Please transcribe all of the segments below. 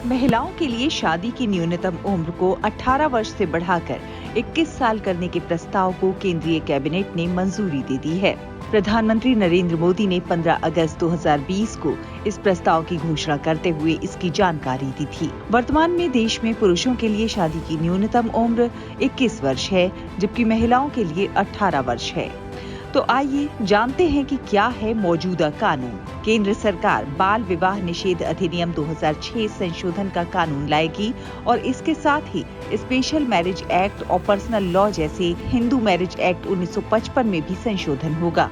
महिलाओं के लिए शादी की न्यूनतम उम्र को 18 वर्ष से बढ़ाकर 21 साल करने के प्रस्ताव को केंद्रीय कैबिनेट ने मंजूरी दे दी है। प्रधानमंत्री नरेंद्र मोदी ने 15 अगस्त 2020 को इस प्रस्ताव की घोषणा करते हुए इसकी जानकारी दी थी। वर्तमान में देश में पुरुषों के लिए शादी की न्यूनतम उम्र 21 वर्ष है, जबकि महिलाओं के लिए 18 वर्ष है। तो आइए जानते हैं कि क्या है मौजूदा कानून। केंद्र सरकार बाल विवाह निषेध अधिनियम 2006 संशोधन का कानून लाएगी और इसके साथ ही स्पेशल मैरिज एक्ट और पर्सनल लॉ जैसे हिंदू मैरिज एक्ट 1955 में भी संशोधन होगा।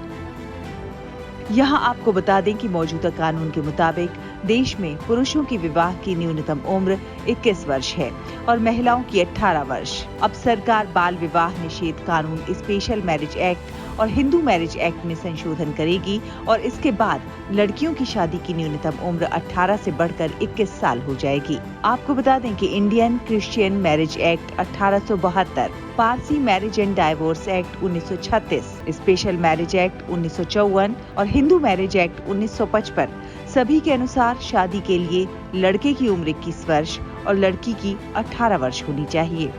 यहाँ आपको बता दें कि मौजूदा कानून के मुताबिक देश में पुरुषों की विवाह की न्यूनतम उम्र 21 वर्ष है और महिलाओं की 18 वर्ष। अब सरकार बाल विवाह निषेध कानून, स्पेशल मैरिज एक्ट और हिंदू मैरिज एक्ट में संशोधन करेगी और इसके बाद लड़कियों की शादी की न्यूनतम उम्र 18 से बढ़कर 21 साल हो जाएगी। आपको बता दें कि Indian Christian marriage act 1872, Parsi marriage and divorce act 1936, special marriage act 1954 और हिंदू मैरिज एक्ट 1955 सभी के अनुसार शादी के लिए लड़के की उम्र 21 वर्ष और लड़की की 18 वर्ष होनी चाहिए।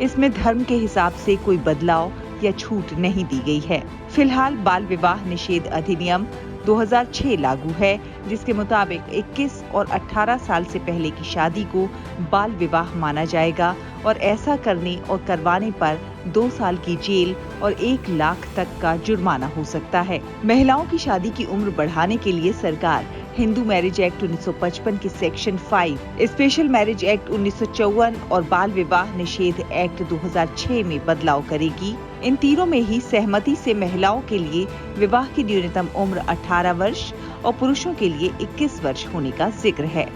इसमें धर्म के हिसाब से कोई बदलाव या छूट नहीं दी गई है। फिलहाल बाल विवाह निषेध अधिनियम 2006 लागू है, जिसके मुताबिक 21 और 18 साल से पहले की शादी को बाल विवाह माना जाएगा और ऐसा करने और करवाने पर 2 साल की जेल और 1 लाख तक का जुर्माना हो सकता है। महिलाओं की शादी की उम्र बढ़ाने के लिए सरकार हिंदू मैरिज एक्ट 1955 के सेक्शन 5, स्पेशल मैरिज एक्ट 1954 और बाल विवाह निषेध एक्ट 2006 में बदलाव करेगी। इन तीनों में ही सहमति से महिलाओं के लिए विवाह की न्यूनतम उम्र 18 वर्ष और पुरुषों के लिए 21 वर्ष होने का जिक्र है।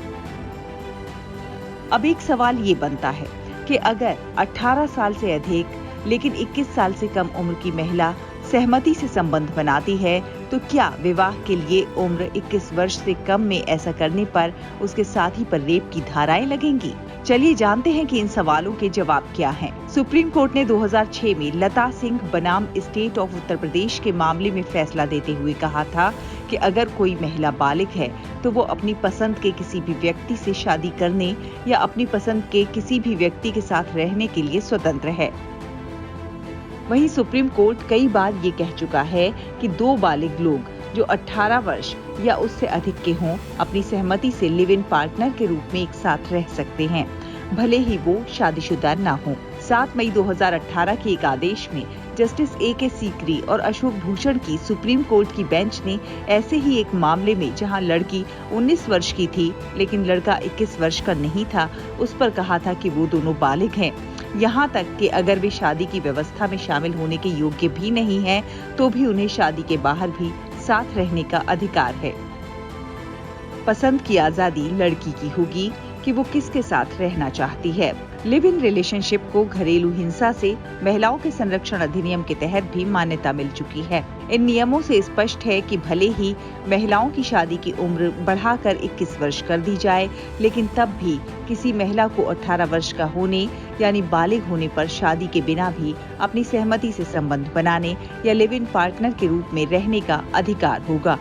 अब एक सवाल ये बनता है कि अगर 18 साल से अधिक लेकिन 21 साल से कम उम्र की महिला सहमति से संबंध बनाती है, तो क्या विवाह के लिए उम्र 21 वर्ष से कम में ऐसा करने पर उसके साथी पर रेप की धाराएं लगेंगी? चलिए जानते हैं कि इन सवालों के जवाब क्या हैं। सुप्रीम कोर्ट ने 2006 में लता सिंह बनाम स्टेट ऑफ उत्तर प्रदेश के मामले में फैसला देते हुए कहा था कि अगर कोई महिला बालिग है तो वो अपनी पसंद के किसी भी व्यक्ति से शादी करने या अपनी पसंद के किसी भी व्यक्ति के साथ रहने के लिए स्वतंत्र है। वहीं सुप्रीम कोर्ट कई बार ये कह चुका है कि 2 बालिग लोग जो 18 वर्ष या उससे अधिक के हों अपनी सहमति से लिव इन पार्टनर के रूप में एक साथ रह सकते हैं, भले ही वो शादीशुदा ना हो। 7 मई 2018 के एक आदेश में जस्टिस A.K. सीकरी और अशोक भूषण की सुप्रीम कोर्ट की बेंच ने ऐसे ही एक मामले में जहां लड़की 19 वर्ष की थी लेकिन लड़का 21 वर्ष का नहीं था, उस पर कहा था कि वो दोनों बालिग हैं। यहाँ तक कि अगर वे शादी की व्यवस्था में शामिल होने के योग्य भी नहीं हैं, तो भी उन्हें शादी के बाहर भी साथ रहने का अधिकार है। पसंद की आजादी लड़की की होगी कि वो किसके साथ रहना चाहती है। लिव इन रिलेशनशिप को घरेलू हिंसा से महिलाओं के संरक्षण अधिनियम के तहत भी मान्यता मिल चुकी है। इन नियमों से स्पष्ट है कि भले ही महिलाओं की शादी की उम्र बढ़ाकर 21 वर्ष कर दी जाए, लेकिन तब भी किसी महिला को 18 वर्ष का होने यानी बालिग होने पर शादी के बिना भी अपनी सहमति से संबंध बनाने या लिव इन पार्टनर के रूप में रहने का अधिकार होगा।